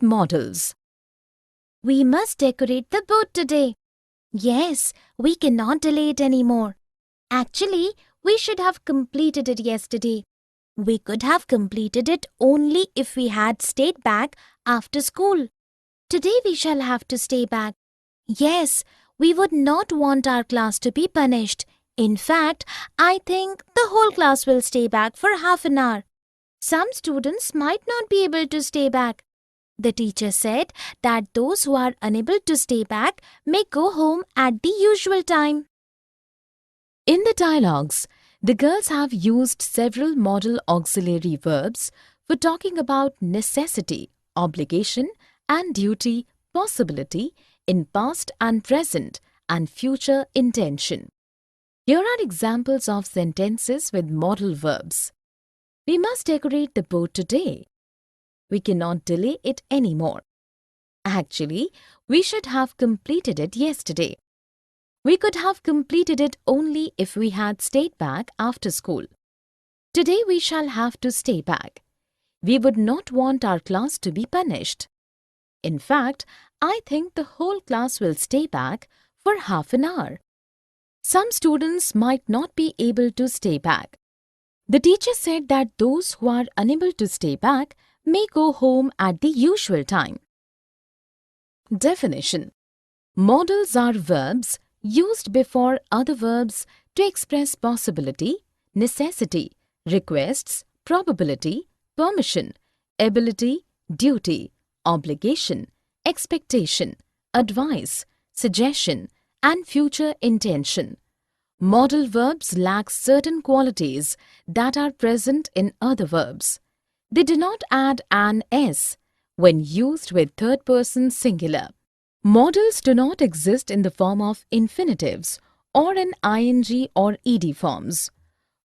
with models. We must decorate the boat today. Yes, we cannot delay it anymore. Actually, we should have completed it yesterday. We could have completed it only if we had stayed back after school. Today we shall have to stay back. Yes, we would not want our class to be punished. In fact, I think the whole class will stay back for half an hour. Some students might not be able to stay back. The teacher said that those who are unable to stay back may go home at the usual time. In the dialogues, the girls have used several modal auxiliary verbs for talking about necessity, obligation, and duty, possibility in past and present and future intention. Here are examples of sentences with modal verbs. We must decorate the boat today. We cannot delay it anymore. Actually, we should have completed it yesterday. We could have completed it only if we had stayed back after school. Today we shall have to stay back. We would not want our class to be punished. In fact, I think the whole class will stay back for half an hour. Some students might not be able to stay back. The teacher said that those who are unable to stay back may go home at the usual time. Definition: modals are verbs used before other verbs to express possibility, necessity, requests, probability, permission, ability, duty, obligation, expectation, advice, suggestion, and future intention. Modal verbs lack certain qualities that are present in other verbs. They do not add an s when used with third-person singular. Modals do not exist in the form of infinitives or in ing or ed forms.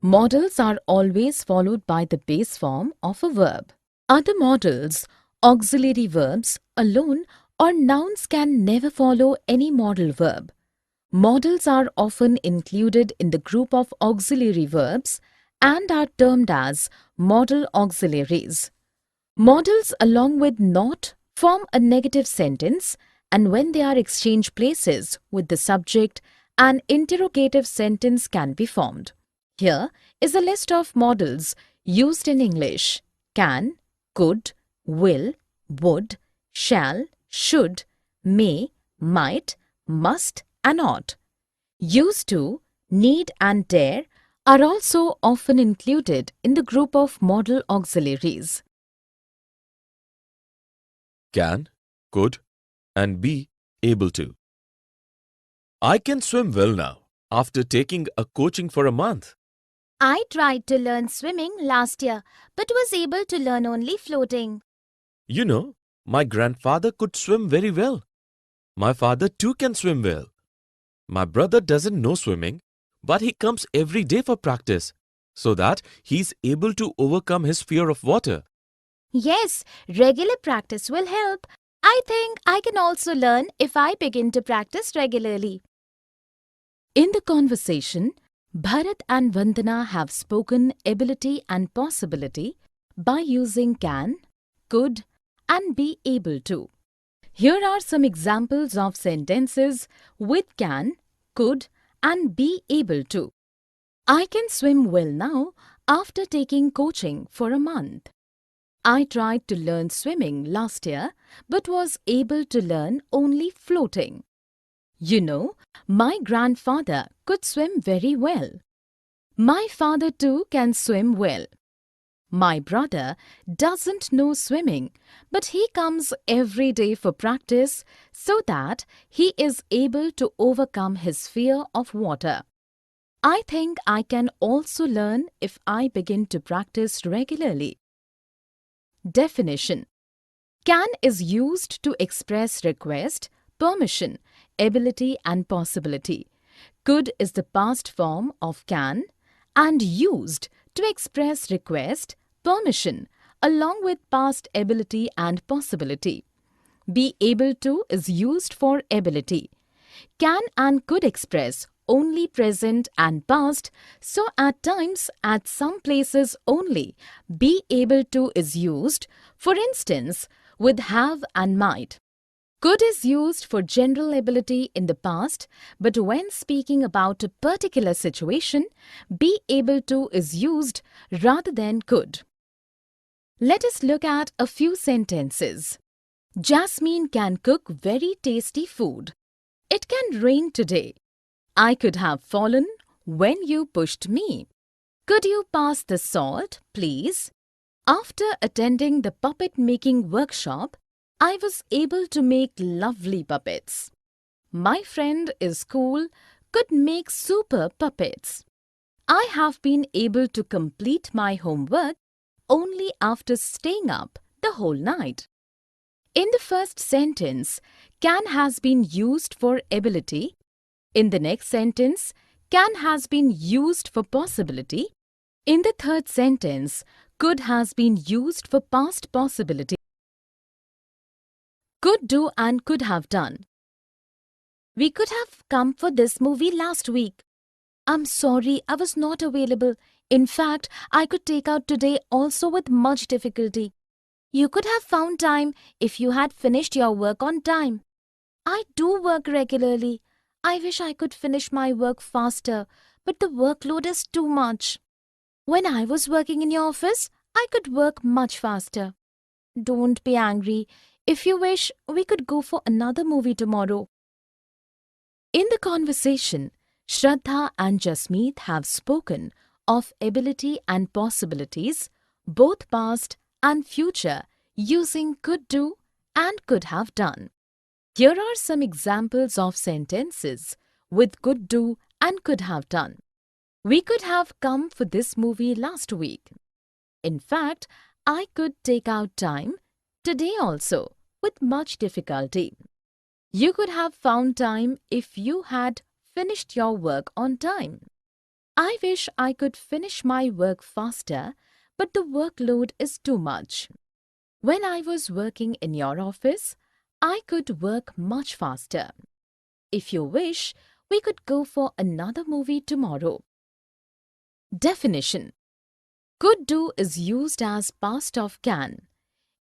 Modals are always followed by the base form of a verb. Other modals, auxiliary verbs, alone or nouns can never follow any modal verb. Modals are often included in the group of auxiliary verbs and are termed as modal auxiliaries. Modals along with not form a negative sentence, and when they are exchanged places with the subject, an interrogative sentence can be formed. Here is a list of modals used in English: can, could, will, would, shall, should, may, might, must, and ought. Used to, need, and dare are also often included in the group of modal auxiliaries. Can, could, and be able to. I can swim well now after taking a coaching for a month. I tried to learn swimming last year but was able to learn only floating. You know, my grandfather could swim very well. My father too can swim well. My brother doesn't know swimming, but he comes every day for practice so that he's able to overcome his fear of water. Yes, regular practice will help. I think I can also learn if I begin to practice regularly. In the conversation, Bharat and Vandana have spoken ability and possibility by using can, could, and be able to. Here are some examples of sentences with can, could, and be able to. I can swim well now after taking coaching for a month. I tried to learn swimming last year but was able to learn only floating. You know, my grandfather could swim very well. My father too can swim well. My brother doesn't know swimming, but he comes every day for practice so that he is able to overcome his fear of water. I think I can also learn if I begin to practice regularly. Definition: can is used to express request, permission, ability, and possibility. Could is the past form of can and used to express request, permission, along with past ability and possibility. Be able to is used for ability. Can and could express only present and past, so at times, at some places only, be able to is used. For instance, with have and might. Could is used for general ability in the past, but when speaking about a particular situation, be able to is used rather than could. Let us look at a few sentences. Jasmine can cook very tasty food. It can rain today. I could have fallen when you pushed me. Could you pass the salt, please? After attending the puppet making workshop, I was able to make lovely puppets. My friend is cool, could make super puppets. I have been able to complete my homework only after staying up the whole night. In the first sentence, can has been used for ability. In the next sentence, can has been used for possibility. In the third sentence, could has been used for past possibility. Could do and could have done. We could have come for this movie last week. I'm sorry, I was not available. In fact, I could take out today also with much difficulty. You could have found time if you had finished your work on time. I do work regularly. I wish I could finish my work faster, but the workload is too much. When I was working in your office, I could work much faster. Don't be angry. If you wish, we could go for another movie tomorrow. In the conversation, Shraddha and Jasmeet have spoken of ability and possibilities, both past and future, using could do and could have done. Here are some examples of sentences with could do and could have done. We could have come for this movie last week. In fact, I could take out time today also with much difficulty. You could have found time if you had finished your work on time. I wish I could finish my work faster, but the workload is too much. When I was working in your office, I could work much faster. If you wish, we could go for another movie tomorrow. Definition. Could do is used as past of can.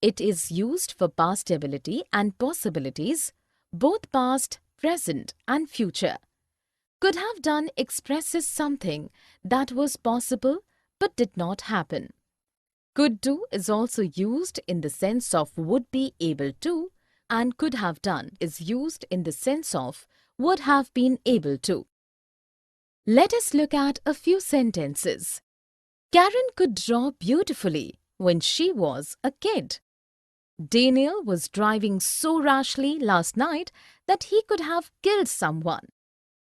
It is used for past ability and possibilities, both past, present and future. Could have done expresses something that was possible but did not happen. Could do is also used in the sense of would be able to, and could have done is used in the sense of would have been able to. Let us look at a few sentences. Karen could draw beautifully when she was a kid. Daniel was driving so rashly last night that he could have killed someone.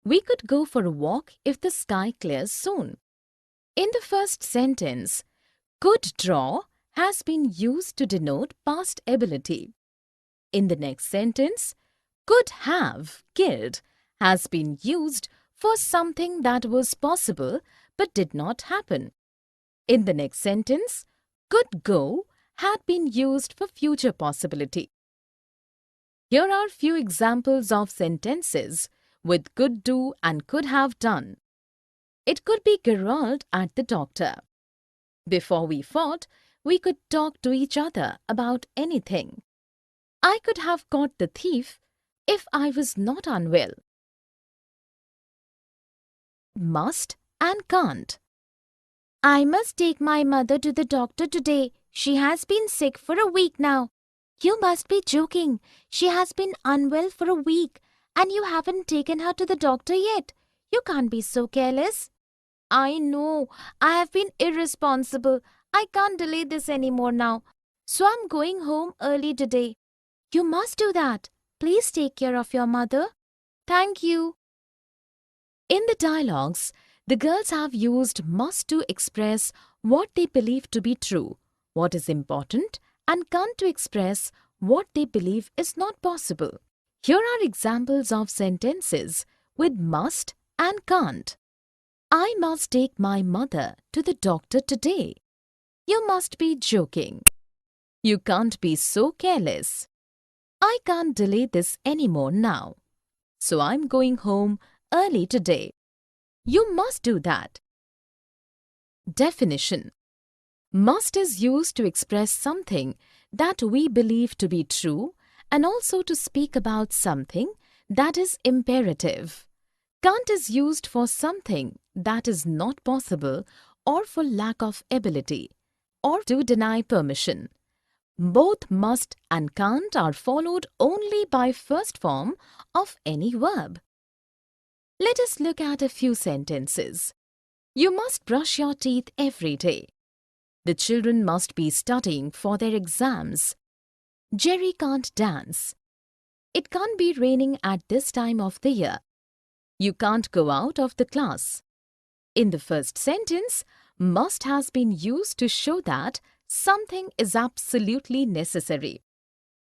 We could go for a walk if the sky clears soon. In the first sentence, could draw has been used to denote past ability. In the next sentence, could have killed has been used for something that was possible but did not happen. In the next sentence, could go had been used for future possibility. Here are few examples of sentences with could do and could have done. It could be quarreled at the doctor. Before we fought, we could talk to each other about anything. I could have caught the thief if I was not unwell. Must and can't. I must take my mother to the doctor today. She has been sick for a week now. You must be joking. She has been unwell for a week and you haven't taken her to the doctor yet. You can't be so careless. I know. I have been irresponsible. I can't delay this anymore now. So I'm going home early today. You must do that. Please take care of your mother. Thank you. In the dialogues, the girls have used must to express what they believe to be true, what is important, and can't to express what they believe is not possible. Here are examples of sentences with must and can't. I must take my mother to the doctor today. You must be joking. You can't be so careless. I can't delay this anymore now. So I'm going home early today. You must do that. Definition. Must is used to express something that we believe to be true and also to speak about something that is imperative. Can't is used for something that is not possible or for lack of ability or to deny permission. Both must and can't are followed only by first form of any verb. Let us look at a few sentences. You must brush your teeth every day. The children must be studying for their exams. Jerry can't dance. It can't be raining at this time of the year. You can't go out of the class. In the first sentence, must has been used to show that something is absolutely necessary.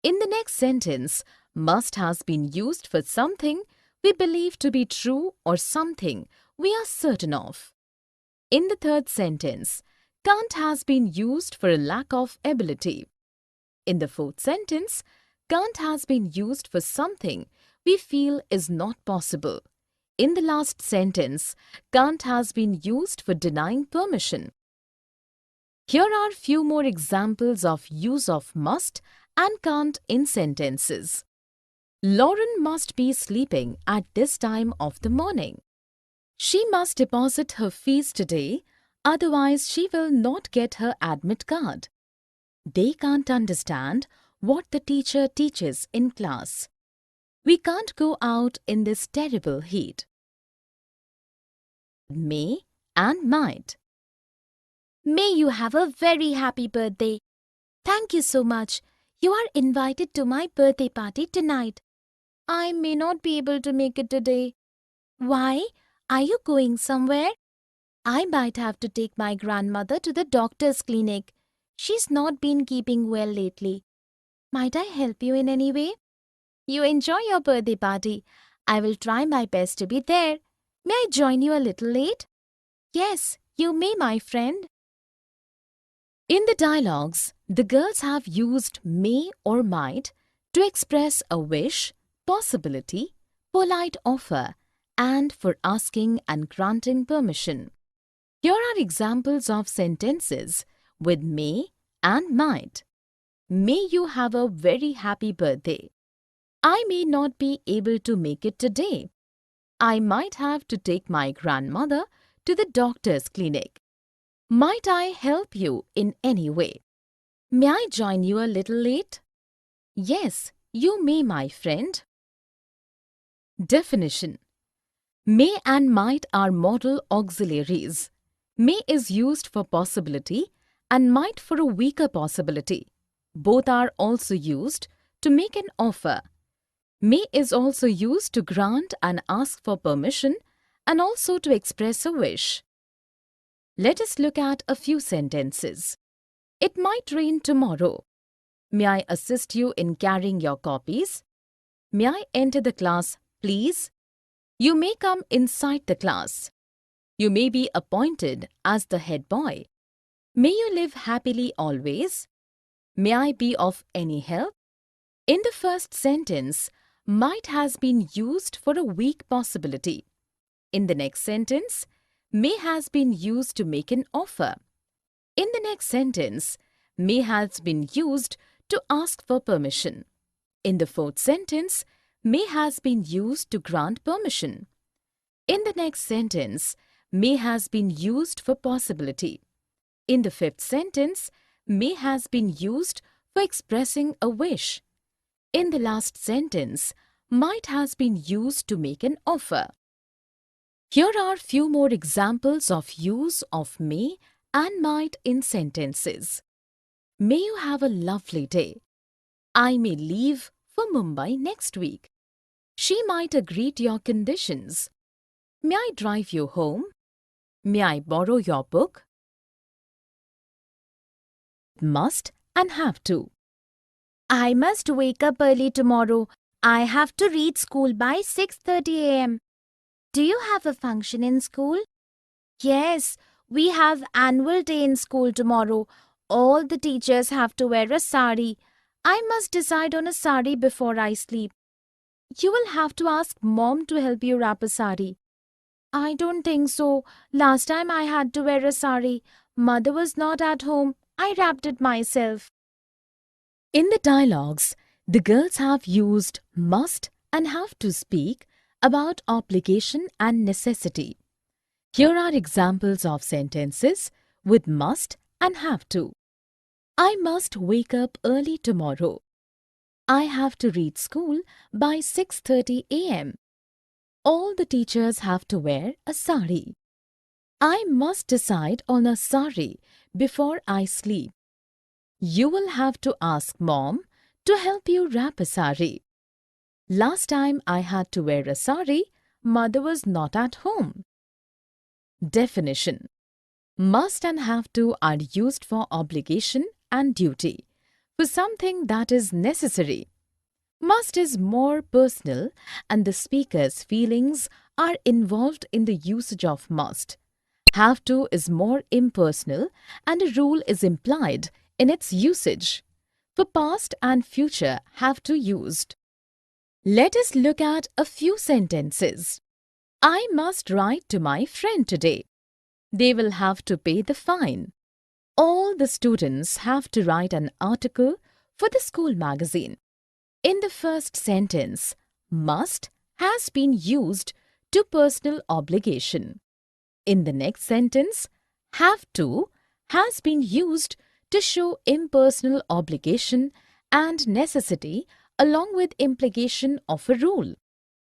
In the next sentence, must has been used for something we believe to be true or something we are certain of. In the third sentence, can't has been used for a lack of ability. In the fourth sentence, can't has been used for something we feel is not possible. In the last sentence, can't has been used for denying permission. Here are few more examples of use of must and can't in sentences. Lauren must be sleeping at this time of the morning. She must deposit her fees today, otherwise she will not get her admit card. They can't understand what the teacher teaches in class. We can't go out in this terrible heat. May and might. May you have a very happy birthday. Thank you so much. You are invited to my birthday party tonight. I may not be able to make it today. Why? Are you going somewhere? I might have to take my grandmother to the doctor's clinic. She's not been keeping well lately. Might I help you in any way? You enjoy your birthday party. I will try my best to be there. May I join you a little late? Yes, you may, my friend. In the dialogues, the girls have used may or might to express a wish, possibility, polite offer, and for asking and granting permission. Here are examples of sentences with may and might. May you have a very happy birthday. I may not be able to make it today. I might have to take my grandmother to the doctor's clinic. Might I help you in any way? May I join you a little late? Yes, you may, my friend. Definition. May and might are modal auxiliaries. May is used for possibility and might for a weaker possibility. Both are also used to make an offer. May is also used to grant and ask for permission and also to express a wish. Let us look at a few sentences. It might rain tomorrow. May I assist you in carrying your copies? May I enter the class, please? You may come inside the class. You may be appointed as the head boy. May you live happily always. May I be of any help? In the first sentence, might has been used for a weak possibility. In the next sentence, may has been used to make an offer. In the next sentence, may has been used to ask for permission. In the fourth sentence, may has been used to grant permission. In the next sentence, may has been used for possibility. In the fifth sentence, may has been used for expressing a wish. In the last sentence, might has been used to make an offer. Here are few more examples of use of may and might in sentences. May you have a lovely day. I may leave for Mumbai next week. She might agree to your conditions. May I drive you home? May I borrow your book? Must and have to. I must wake up early tomorrow. I have to reach school by 6:30 a.m. Do you have a function in school? Yes, we have annual day in school tomorrow. All the teachers have to wear a sari. I must decide on a sari before I sleep. You will have to ask Mom to help you wrap a sari. I don't think so. Last time I had to wear a sari. Mother was not at home. I wrapped it myself. In the dialogues, the girls have used must and have to speak about obligation and necessity. Here are examples of sentences with must and have to. I must wake up early tomorrow. I have to reach school by 6:30 a.m. All the teachers have to wear a sari. I must decide on a sari before I sleep. You will have to ask Mom to help you wrap a sari. Last time I had to wear a sari, Mother was not at home. Definition: must and have to are used for obligation and duty, for something that is necessary. Must is more personal and the speaker's feelings are involved in the usage of must. Have to is more impersonal and a rule is implied in its usage. For past and future have to used. Let us look at a few sentences. I must write to my friend today. They will have to pay the fine. All the students have to write an article for the school magazine. In the first sentence, must has been used to personal obligation. In the next sentence, have to has been used to show impersonal obligation and necessity along with implication of a rule.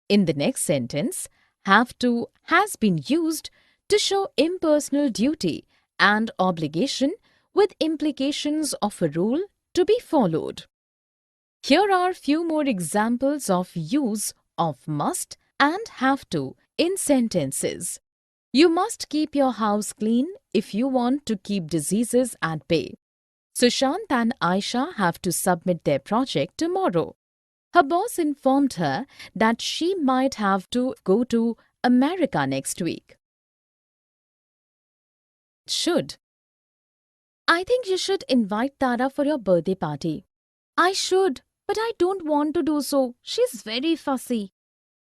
In the next sentence, have to has been used to show impersonal duty and obligation with implications of a rule to be followed. Here are few more examples of use of must and have to in sentences. You must keep your house clean if you want to keep diseases at bay. Sushant and Aisha have to submit their project tomorrow. Her boss informed her that she might have to go to America next week. Should. I think you should invite Tara for your birthday party. I should, but I don't want to do so. She's very fussy.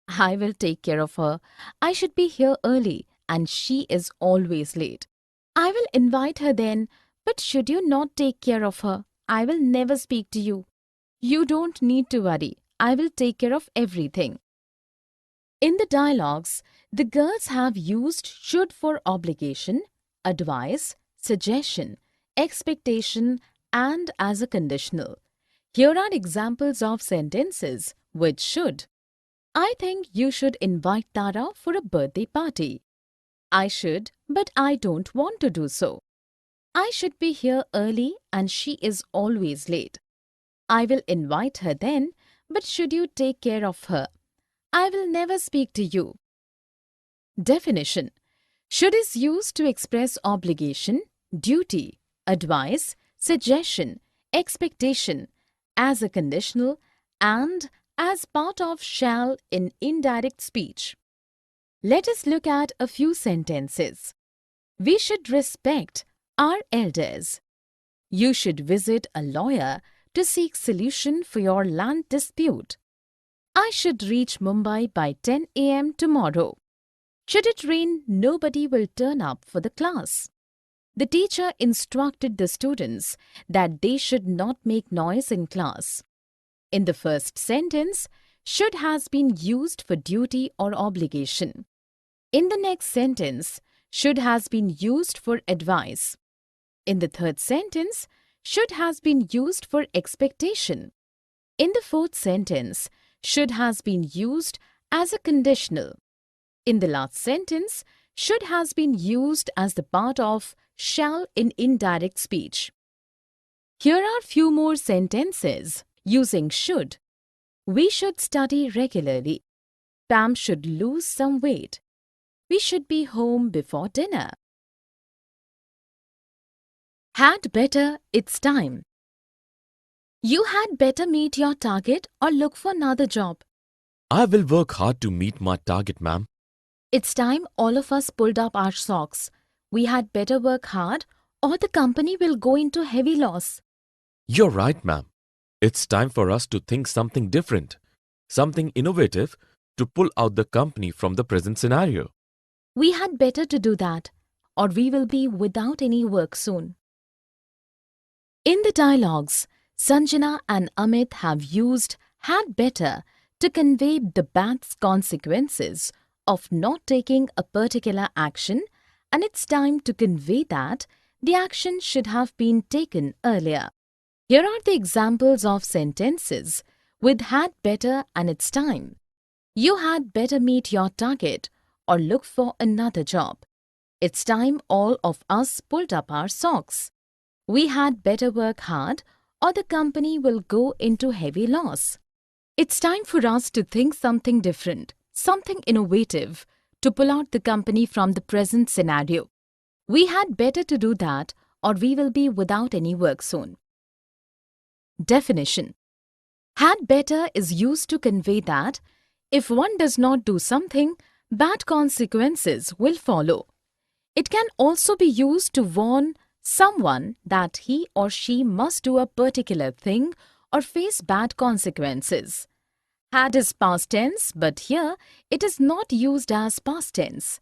I will take care of her. I should be here early and she is always late. I will invite her then, but should you not take care of her, I will never speak to you. You don't need to worry. I will take care of everything. In the dialogues, the girls have used should for obligation, advice, suggestion, expectation, and as a conditional. Here are examples of sentences with should. I think you should invite Tara for a birthday party. I should, but I don't want to do so. I should be here early and she is always late. I will invite her then, but should you take care of her? I will never speak to you. Definition: should is used to express obligation, duty, advice, suggestion, expectation, as a conditional and as part of shall in indirect speech. Let us look at a few sentences. We should respect our elders. You should visit a lawyer to seek solution for your land dispute. I should reach Mumbai by 10 a.m. tomorrow. Should it rain, nobody will turn up for the class. The teacher instructed the students that they should not make noise in class. In the first sentence, should has been used for duty or obligation. In the next sentence, should has been used for advice. In the third sentence, should has been used for expectation. In the fourth sentence, should has been used as a conditional. In the last sentence, should has been used as the part of shall in indirect speech. Here are few more sentences using should. We should study regularly. Pam should lose some weight. We should be home before dinner. Had better, it's time. You had better meet your target or look for another job. I will work hard to meet my target, ma'am. It's time all of us pulled up our socks. We had better work hard or the company will go into heavy loss. You're right, ma'am. It's time for us to think something different, something innovative to pull out the company from the present scenario. We had better to do that, or we will be without any work soon. In the dialogues, Sanjana and Amit have used had better to convey the bad consequences of not taking a particular action, and it's time to convey that the action should have been taken earlier. Here are the examples of sentences with had better and it's time. You had better meet your target or look for another job. It's time all of us pulled up our socks. We had better work hard or the company will go into heavy loss. It's time for us to think something different, something innovative, to pull out the company from the present scenario. We had better to do that or we will be without any work soon. Definition. Had better is used to convey that if one does not do something, bad consequences will follow. It can also be used to warn someone that he or she must do a particular thing or face bad consequences. Had is past tense, but here it is not used as past tense.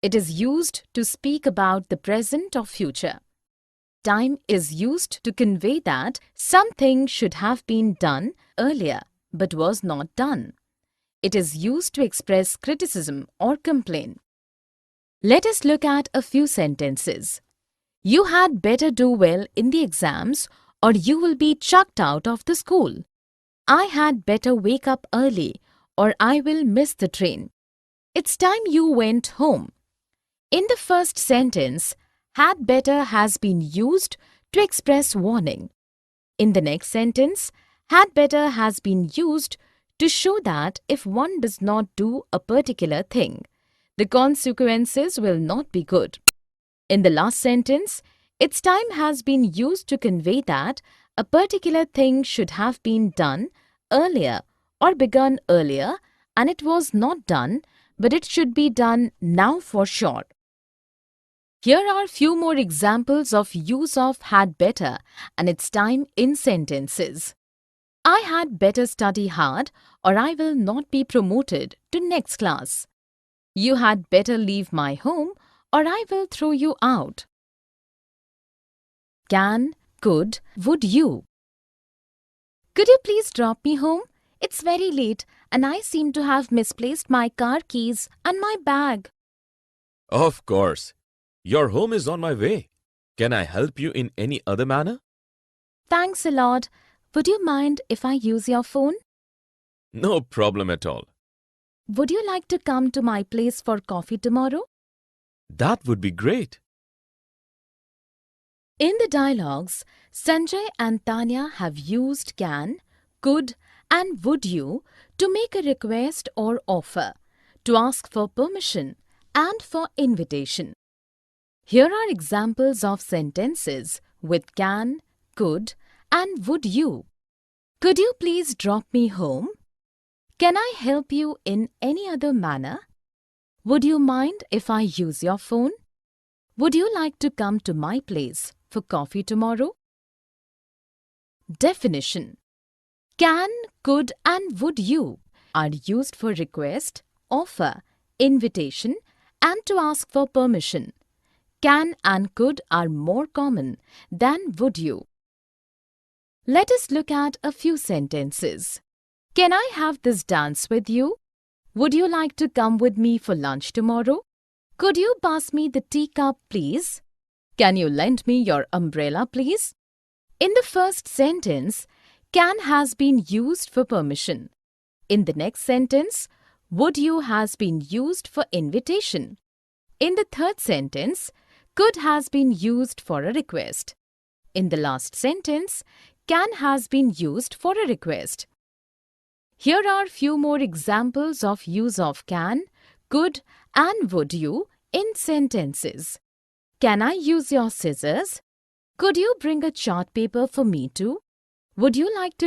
It is used to speak about the present or future. Time is used to convey that something should have been done earlier but was not done. It is used to express criticism or complaint. Let us look at a few sentences. You had better do well in the exams or you will be chucked out of the school. I had better wake up early or I will miss the train. It's time you went home. In the first sentence, had better has been used to express warning. In the next sentence, had better has been used to show that if one does not do a particular thing, the consequences will not be good. In the last sentence, its time has been used to convey that a particular thing should have been done earlier or begun earlier and it was not done, but it should be done now for sure. Here are few more examples of use of had better and its time in sentences. I had better study hard or I will not be promoted to next class. You had better leave my home or I will throw you out. Can, could, would you? Could you please drop me home? It's very late and I seem to have misplaced my car keys and my bag. Of course. Your home is on my way. Can I help you in any other manner? Thanks a lot. Would you mind if I use your phone? No problem at all. Would you like to come to my place for coffee tomorrow? That would be great. In the dialogues, Sanjay and Tanya have used can, could and would you to make a request or offer, to ask for permission and for invitation. Here are examples of sentences with can, could and would you. Could you please drop me home? Can I help you in any other manner? Would you mind if I use your phone? Would you like to come to my place for coffee tomorrow? Definition. Can, could and would you are used for request, offer, invitation and to ask for permission. Can and could are more common than would you. Let us look at a few sentences. Can I have this dance with you? Would you like to come with me for lunch tomorrow? Could you pass me the teacup, please? Can you lend me your umbrella, please? In the first sentence, can has been used for permission. In the next sentence, would you has been used for invitation. In the third sentence, could has been used for a request. In the last sentence, can has been used for a request. Here are few more examples of use of can, could and would you in sentences. Can I use your scissors? Could you bring a chart paper for me too? Would you like to